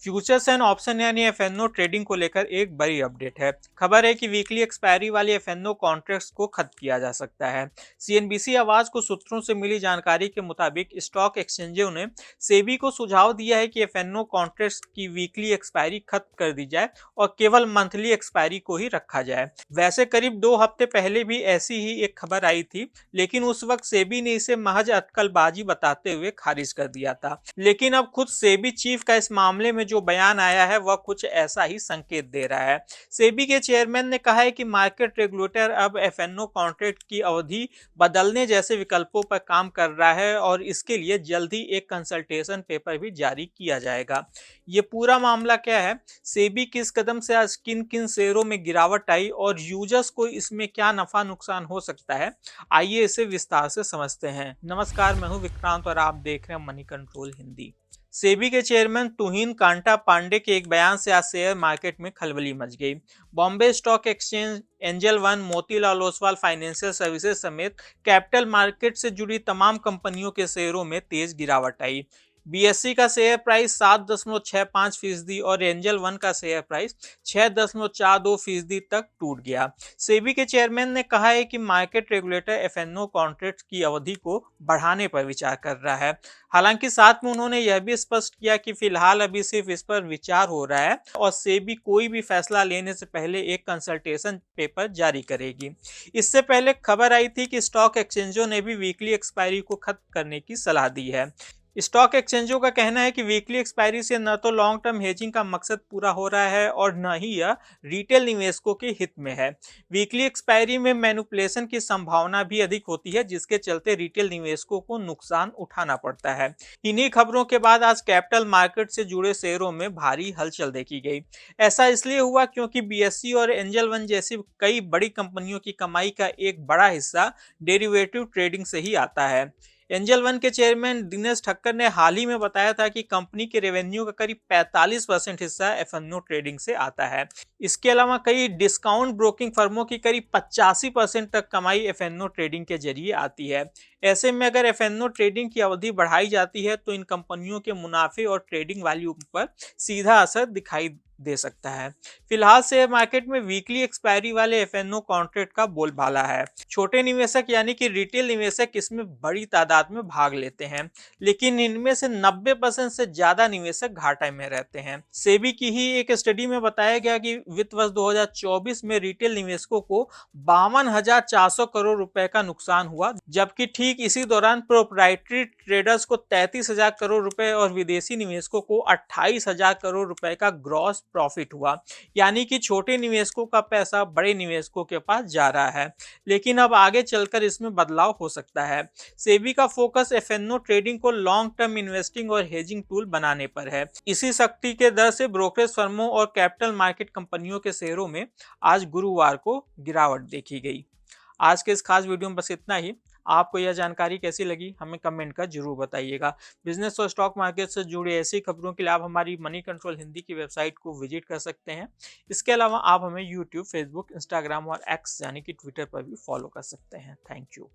Futures and option यानी F&O trading को लेकर एक बड़ी अपडेट है। खबर है कि वीकली एक्सपायरी वाले एफएनओ कॉन्ट्रैक्ट्स को खत्म किया जा सकता है। सीएनबीसी आवाज को सूत्रों से मिली जानकारी के मुताबिक स्टॉक एक्सचेंजों ने सेबी को सुझाव दिया है कि एफएनओ कॉन्ट्रैक्ट्स की वीकली एक्सपायरी खत्म कर दी जाए और केवल मंथली एक्सपायरी को ही रखा जाए। वैसे करीब 2 हफ्ते पहले भी ऐसी ही एक खबर आई थी, लेकिन उस वक्त सेबी ने इसे महज अटकलबाजी बताते हुए खारिज कर दिया था। लेकिन अब खुद सेबी चीफ का इस मामले में जो बयान आया है वह कुछ ऐसा ही संकेत दे रहा है। सेबी के चेयरमैन ने कहा है कि मार्केट रेगुलेटर अब एफएनओ कॉन्ट्रैक्ट की अवधि बदलने जैसे विकल्पों पर काम कर रहा है और इसके लिए जल्द ही एक कंसल्टेशन पेपर भी जारी किया जाएगा। ये पूरा मामला क्या है, सेबी किस कदम से आज किन किन शेयरों में गिरावट आई और यूजर्स को इसमें क्या नफा नुकसान हो सकता है, आइए इसे विस्तार से समझते हैं। नमस्कार, मैं हूं विक्रांत और आप देख रहे हैं मनी कंट्रोल हिंदी। सेबी के चेयरमैन तुहिन कांटा पांडे के एक बयान से आज शेयर मार्केट में खलबली मच गई। Bombay stock exchange, angel one, Motilal Oswal financial services समेत कैपिटल मार्केट से जुड़ी तमाम कंपनियों के शेयरों में तेज गिरावट आई। बीएससी का शेयर प्राइस 7.65% और एंजल वन का शेयर प्राइस 6.42% तक टूट गया। सेबी के चेयरमैन ने कहा है कि मार्केट रेगुलेटर एफएनओ कॉन्ट्रैक्ट की अवधि को बढ़ाने पर विचार कर रहा है। हालांकि साथ में उन्होंने यह भी स्पष्ट किया कि फिलहाल अभी सिर्फ इस पर विचार हो रहा है और सेबी कोई भी फैसला लेने से पहले एक कंसल्टेशन पेपर जारी करेगी। इससे पहले खबर आई थी कि स्टॉक एक्सचेंजों ने भी वीकली एक्सपायरी को खत्म करने की सलाह दी है। स्टॉक एक्सचेंजों का कहना है कि वीकली एक्सपायरी से न तो लॉन्ग टर्म हेजिंग का मकसद पूरा हो रहा है और न ही यह रिटेल निवेशकों के हित में है। वीकली एक्सपायरी में मैनिपुलेशन की संभावना भी अधिक होती है, जिसके चलते रिटेल निवेशकों को नुकसान उठाना पड़ता है। इन्हीं खबरों के बाद आज कैपिटल मार्केट से जुड़े शेयरों में भारी हलचल देखी गई। ऐसा इसलिए हुआ क्योंकि बीएससी और एंजल वन जैसी कई बड़ी कंपनियों की कमाई का एक बड़ा हिस्सा डेरिवेटिव ट्रेडिंग से ही आता है। एंजल वन के चेयरमैन दिनेश ठक्कर ने हाल ही में बताया था कि कंपनी के रेवेन्यू का करीब 45% हिस्सा एफएनओ ट्रेडिंग से आता है। इसके अलावा कई डिस्काउंट ब्रोकिंग फर्मों की करीब 85% तक कमाई एफएनओ ट्रेडिंग के जरिए आती है। ऐसे में अगर एफएनओ ट्रेडिंग की अवधि बढ़ाई जाती है तो इन कंपनियों के मुनाफे और ट्रेडिंग वैल्यू पर सीधा असर दिखाई दे सकता है। फिलहाल शेयर मार्केट में वीकली एक्सपायरी वाले एफएनओ कॉन्ट्रैक्ट का बोलबाला है। छोटे निवेशक यानी कि रिटेल निवेशक इसमें बड़ी तादाद में भाग लेते हैं, लेकिन इनमें से 90% से ज्यादा निवेशक घाटे में रहते हैं। सेबी की ही एक स्टडी में बताया गया कि वित्त वर्ष 2024 में रिटेल निवेशकों को 52,400 करोड़ रुपए का नुकसान हुआ, जबकि ठीक इसी दौरान प्रोप्राइटरी ट्रेडर्स को 33,000 करोड़ रुपए और विदेशी निवेशकों को 28,000 करोड़ रुपए का ग्रॉस प्रॉफिट हुआ। यानी कि छोटे निवेशकों का पैसा बड़े निवेशकों के पास जा रहा है, लेकिन अब आगे चलकर इसमें बदलाव हो सकता है। सेबी का फोकस एफएनओ ट्रेडिंग को लॉन्ग टर्म इन्वेस्टिंग और हेजिंग टूल बनाने पर है। इसी शक्ति के दर से ब्रोकरेज फर्मों और कैपिटल मार्केट कंपनियों के शेयरों में आज गुरुवार को गिरावट देखी गई। आज के इस खास वीडियो में बस इतना ही। आपको यह जानकारी कैसी लगी हमें कमेंट कर जरूर बताइएगा। बिजनेस और स्टॉक मार्केट से जुड़ी ऐसी खबरों के लिए आप हमारी मनी कंट्रोल हिंदी की वेबसाइट को विजिट कर सकते हैं। इसके अलावा आप हमें यूट्यूब, फेसबुक, इंस्टाग्राम और एक्स यानी कि ट्विटर पर भी फॉलो कर सकते हैं। Thank you.